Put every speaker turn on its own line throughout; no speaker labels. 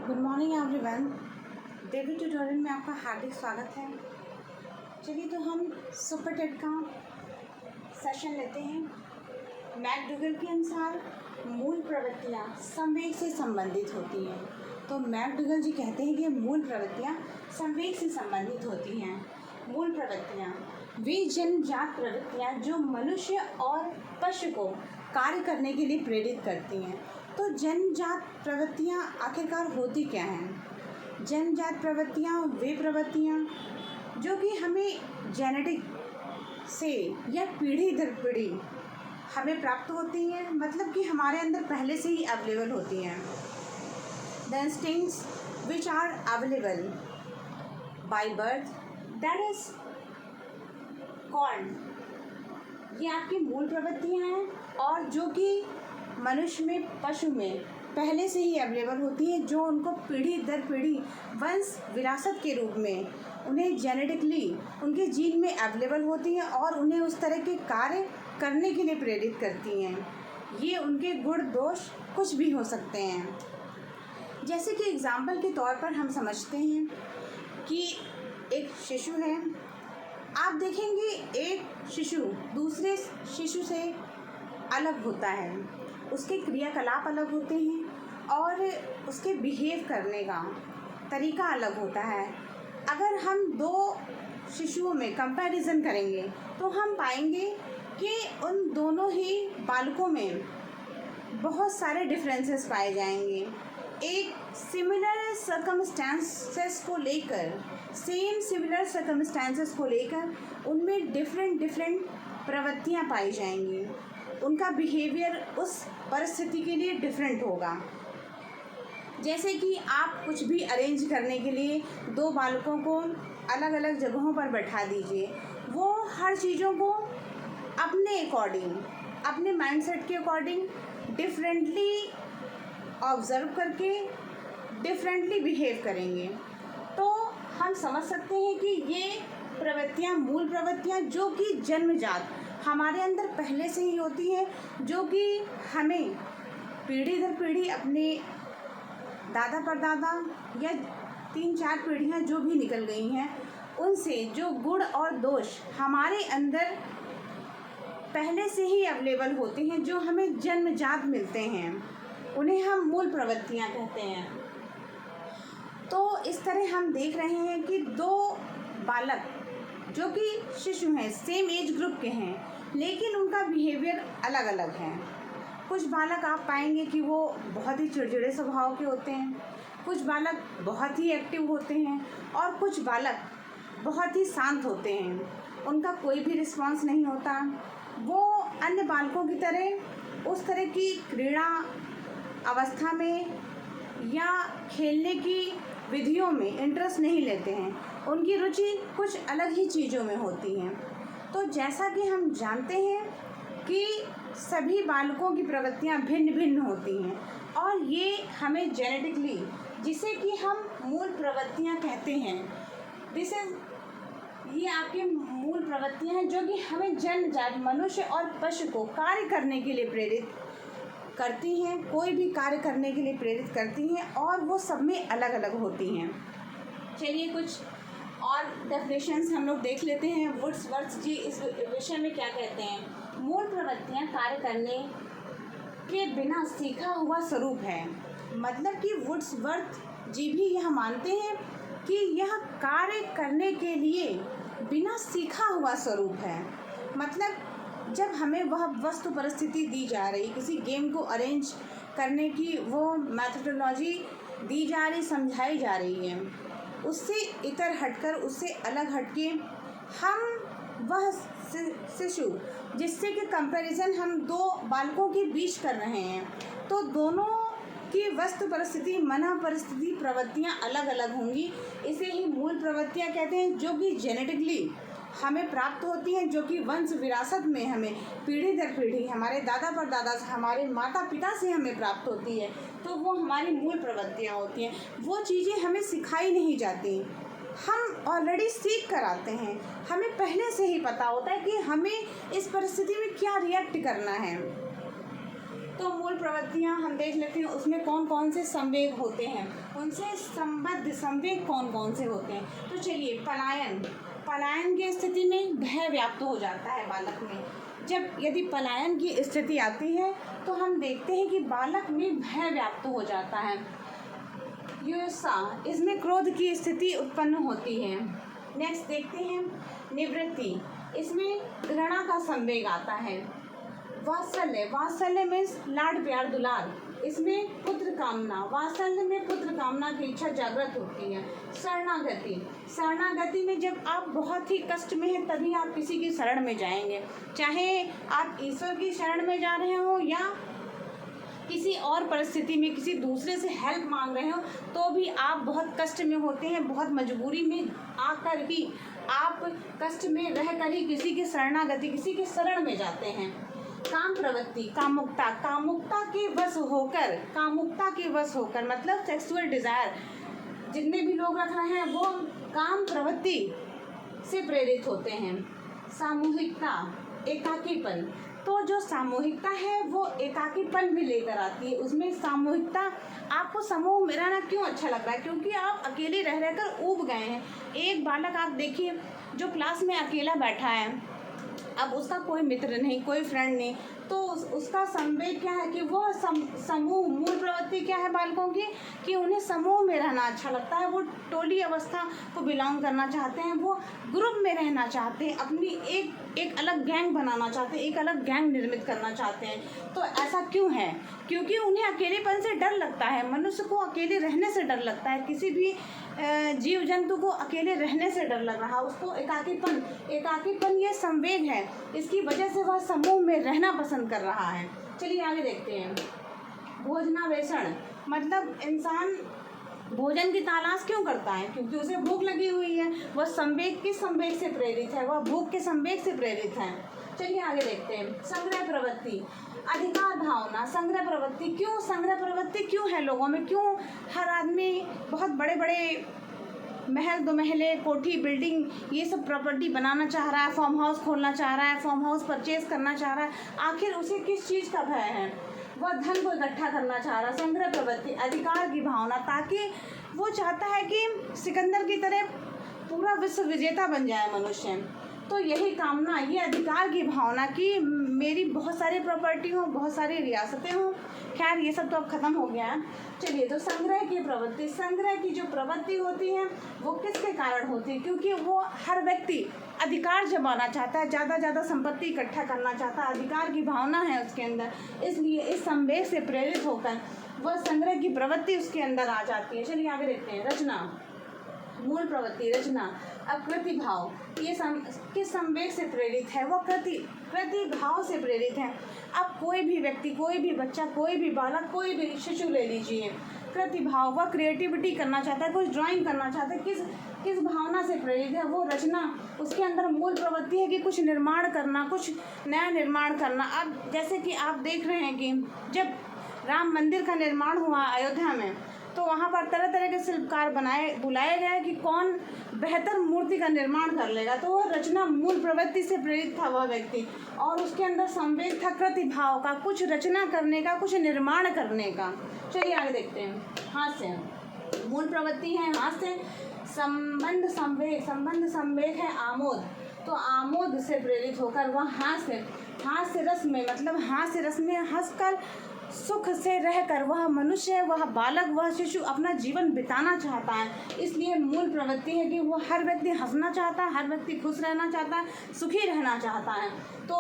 Good morning everyone. Daily tutorial में आपका हार्दिक स्वागत है। चलिए तो हम सुपर टेट का सेशन लेते हैं। मैकडूगल के अनुसार मूल प्रवृत्तियाँ संवेग से संबंधित होती हैं। तो मैकडूगल जी कहते हैं कि मूल प्रवृत्तियाँ संवेग से संबंधित होती हैं। मूल प्रवृत्तियाँ वे जन्मजात प्रवृत्तियाँ जो मनुष्य और पशु को कार्य करने के लिए प्रेरित करती हैं। तो जन्मजात प्रवृत्तियाँ आखिरकार होती क्या हैं? जन्मजात प्रवृत्तियाँ वे प्रवृत्तियाँ जो कि हमें जेनेटिक से या पीढ़ी दर पीढ़ी हमें प्राप्त होती हैं, मतलब कि हमारे अंदर पहले से ही अवेलेबल होती हैं। The instincts which are available by birth that is called, ये आपकी मूल प्रवृत्तियाँ हैं और जो कि मनुष्य में पशु में पहले से ही अवेलेबल होती हैं, जो उनको पीढ़ी दर पीढ़ी वंश विरासत के रूप में उन्हें जेनेटिकली उनके जीन में अवेलेबल होती हैं और उन्हें उस तरह के कार्य करने के लिए प्रेरित करती हैं। ये उनके गुण दोष कुछ भी हो सकते हैं। जैसे कि एग्जाम्पल के तौर पर हम समझते हैं कि एक शिशु है। आप देखेंगे एक शिशु दूसरे शिशु से अलग होता है, उसके क्रियाकलाप अलग होते हैं और उसके बिहेव करने का तरीका अलग होता है। अगर हम दो शिशुओं में कंपैरिजन करेंगे तो हम पाएंगे कि उन दोनों ही बालकों में बहुत सारे डिफरेंसेस पाए जाएंगे। एक सिमिलर सर्कमस्टेंसेस को लेकर उनमें डिफरेंट प्रवृत्तियाँ पाई जाएंगी। उनका बिहेवियर उस परिस्थिति के लिए डिफरेंट होगा। जैसे कि आप कुछ भी अरेंज करने के लिए दो बालकों को अलग अलग जगहों पर बैठा दीजिए, वो हर चीज़ों को अपने अकॉर्डिंग, अपने माइंडसेट के अकॉर्डिंग डिफरेंटली ऑब्ज़र्व करके डिफरेंटली बिहेव करेंगे। तो हम समझ सकते हैं कि ये प्रवृत्तियाँ मूल प्रवृत्तियाँ जो कि जन्मजात हमारे अंदर पहले से ही होती है, जो कि हमें पीढ़ी दर पीढ़ी अपने दादा परदादा या 3-4 पीढ़ियाँ जो भी निकल गई हैं उनसे जो गुण और दोष हमारे अंदर पहले से ही अवेलेबल होते हैं, जो हमें जन्मजात मिलते हैं, उन्हें हम मूल प्रवृत्तियाँ कहते हैं। तो इस तरह हम देख रहे हैं कि दो बालक जो कि शिशु हैं, सेम एज ग्रुप के हैं, लेकिन उनका बिहेवियर अलग अलग है। कुछ बालक आप पाएंगे कि वो बहुत ही चिड़चिड़े स्वभाव के होते हैं, कुछ बालक बहुत ही एक्टिव होते हैं और कुछ बालक बहुत ही शांत होते हैं। उनका कोई भी रिस्पांस नहीं होता। वो अन्य बालकों की तरह उस तरह की क्रीड़ा अवस्था में या खेलने की विधियों में इंटरेस्ट नहीं लेते हैं। उनकी रुचि कुछ अलग ही चीज़ों में होती हैं। तो जैसा कि हम जानते हैं कि सभी बालकों की प्रवृत्तियां भिन्न भिन्न होती हैं और ये हमें जेनेटिकली, जिसे कि हम मूल प्रवृत्तियां कहते हैं, ये आपके मूल प्रवृत्तियां हैं जो कि हमें जन्मजात मनुष्य और पशु को कार्य करने के लिए प्रेरित करती हैं, कोई भी कार्य करने के लिए प्रेरित करती हैं और वो सब में अलग अलग होती हैं। चलिए कुछ और डेफिनेशंस हम लोग देख लेते हैं। वुड्सवर्थ जी इस विषय में क्या कहते हैं। मूल प्रवृत्तियाँ कार्य करने के बिना सीखा हुआ स्वरूप है। मतलब कि वुड्सवर्थ जी भी यह मानते हैं कि यह कार्य करने के लिए बिना सीखा हुआ स्वरूप है। मतलब जब हमें वह वस्तु परिस्थिति दी जा रही, किसी गेम को अरेंज करने की वो मैथडोलॉजी दी जा रही, समझाई जा रही है, उससे इतर हटकर, उससे अलग हटके हम वह शिशु जिससे कि कंपैरिजन हम दो बालकों के बीच कर रहे हैं, तो दोनों की वस्तु परिस्थिति, मना परिस्थिति, प्रवृत्तियाँ अलग अलग होंगी। इसे ही मूल प्रवृत्तियाँ कहते हैं, जो कि जेनेटिकली हमें प्राप्त होती हैं, जो कि वंश विरासत में हमें पीढ़ी दर पीढ़ी हमारे दादा परदादा से, हमारे माता पिता से हमें प्राप्त होती है। तो वो हमारी मूल प्रवृत्तियाँ होती हैं। वो चीज़ें हमें सिखाई नहीं जाती, हम ऑलरेडी सीख कर आते हैं। हमें पहले से ही पता होता है कि हमें इस परिस्थिति में क्या रिएक्ट करना है। तो मूल प्रवृत्तियाँ हम देख लेते हैं, उसमें कौन कौन से संवेग होते हैं, उनसे संबद्ध संवेग कौन कौन से होते हैं। तो चलिए, पलायन। पलायन की स्थिति में भय व्याप्त हो जाता है बालक में। जब यदि पलायन की स्थिति आती है तो हम देखते हैं कि बालक में भय व्याप्त हो जाता है। युत्सा, इसमें क्रोध की स्थिति उत्पन्न होती है। नेक्स्ट देखते हैं निवृत्ति, इसमें घृणा का संवेग आता है। वात्सल्य, वात्सल्य मीन्स लाड प्यार दुलार, इसमें पुत्र कामना, वात्सल्य में पुत्र कामना की इच्छा जागृत होती है। शरणागति, शरणागति में जब आप बहुत ही कष्ट में हैं तभी आप किसी की शरण में जाएंगे, चाहे आप ईश्वर की शरण में जा रहे हो या किसी और परिस्थिति में किसी दूसरे से हेल्प मांग रहे हो, तो भी आप बहुत कष्ट में होते हैं, बहुत मजबूरी में आकर ही आप कष्ट में रहकर ही किसी की शरणागति, किसी के शरण में जाते हैं। काम प्रवृत्ति, कामुकता, कामुकता के वश होकर, कामुकता के वश होकर मतलब सेक्सुअल डिज़ायर जितने भी लोग रख रहे हैं वो काम प्रवृत्ति से प्रेरित होते हैं। सामूहिकता, एकाकीपन, तो जो सामूहिकता है वो एकाकीपन भी लेकर आती है। उसमें सामूहिकता, आपको समूह में रहना क्यों अच्छा लग रहा है, क्योंकि आप अकेले रह रहकर ऊब गए हैं। एक बालक आप देखिए जो क्लास में अकेला बैठा है, अब उसका कोई मित्र नहीं, कोई फ्रेंड नहीं, तो उसका संवेग क्या है कि वो समूह, मूल प्रवृत्ति क्या है बालकों की कि उन्हें समूह में रहना अच्छा लगता है, वो टोली अवस्था को बिलोंग करना चाहते हैं, वो ग्रुप में रहना चाहते हैं, अपनी एक अलग गैंग बनाना चाहते हैं, एक अलग गैंग निर्मित करना चाहते हैं। तो ऐसा क्यों है? क्योंकि उन्हें अकेलेपन से डर लगता है, मनुष्य को अकेले रहने से डर लगता है, किसी भी जीव जंतु को अकेले रहने से डर लग रहा, उसको एकाकीपन ये संवेग है, इसकी वजह से वह समूह में रहना पसंद कर रहा है। चलिए आगे देखते हैं। भोजनावेशण, मतलब इंसान भोजन की तलाश क्यों करता है? क्योंकि उसे भूख लगी हुई है, वह संवेग किस संवेग से प्रेरित है? वह भूख के संवेग से प्रेरित है। चलिए आगे देखते हैं। संग्रह प्रवृत्ति, अधिकार भावना, संग्रह प्रवृत्ति क्यों है लोगों में? क्यों हर आदमी बहुत बड़े बड़े महल, दो महले, कोठी, बिल्डिंग, ये सब प्रॉपर्टी बनाना चाह रहा है, फार्म हाउस खोलना चाह रहा है, फार्म हाउस परचेज करना चाह रहा है? आखिर उसे किस चीज़ का भय है? वह धन को इकट्ठा करना चाह रहा है। संग्रह प्रवृत्ति, अधिकार की भावना, ताकि वो चाहता है कि सिकंदर की तरह पूरा विश्व विजेता बन जाए मनुष्य। तो यही कामना, ये अधिकार की भावना कि मेरी बहुत सारी प्रॉपर्टी हो, बहुत सारी रियासतें हों। खैर ये सब तो अब ख़त्म हो गया है। चलिए, तो संग्रह की प्रवृत्ति, संग्रह की जो प्रवृत्ति होती है वो किसके कारण होती है? क्योंकि वो हर व्यक्ति अधिकार जमाना चाहता है, ज़्यादा संपत्ति इकट्ठा करना चाहता है, अधिकार की भावना है उसके अंदर, इसलिए इस संवेग से प्रेरित होकर वह संग्रह की प्रवृत्ति उसके अंदर आ जाती है। चलिए आगे देखते हैं। रचना, मूल प्रवृत्ति रचना। अब कृति भाव, ये किस संवेग से प्रेरित है? वो कृति भाव से प्रेरित है। अब कोई भी व्यक्ति, कोई भी बच्चा, कोई भी बालक, कोई भी शिशु ले लीजिए, कृति भाव, वह क्रिएटिविटी करना चाहता है, कुछ ड्राइंग करना चाहता है, किस भावना से प्रेरित है? वो रचना, उसके अंदर मूल प्रवृत्ति है कि कुछ निर्माण करना, कुछ नया निर्माण करना। अब जैसे कि आप देख रहे हैं कि जब राम मंदिर का निर्माण हुआ अयोध्या में, तो वहाँ पर तरह तरह के शिल्पकार बुलाए गए कि कौन बेहतर मूर्ति का निर्माण कर लेगा। तो वह रचना, मूल प्रवृत्ति से प्रेरित था वह व्यक्ति, और उसके अंदर संवेग था कृति भाव का, कुछ रचना करने का, कुछ निर्माण करने का। चलिए आगे देखते हैं। हास्य, मूल प्रवृत्ति है हास्य। संबंध संवेग है आमोद, तो आमोद से प्रेरित होकर वह हास्य रस में, मतलब हास्य रस में हंसकर, सुख से रहकर वह मनुष्य, वह बालक, वह शिशु अपना जीवन बिताना चाहता है। इसलिए मूल प्रवृत्ति है कि वो हर व्यक्ति हंसना चाहता है, हर व्यक्ति खुश रहना चाहता है, सुखी रहना चाहता है। तो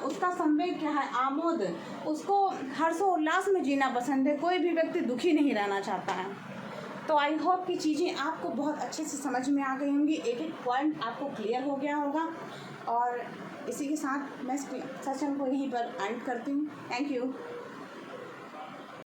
उसका संवेग क्या है? आमोद, उसको हर्षोल्लास में जीना पसंद है, कोई भी व्यक्ति दुखी नहीं रहना चाहता है। तो आई होप कि चीज़ें आपको बहुत अच्छे से समझ में आ गई होंगी, एक एक पॉइंट आपको क्लियर हो गया होगा। और इसी के साथ मैं सेशन को यहीं पर एंड करती हूँ। Thank you.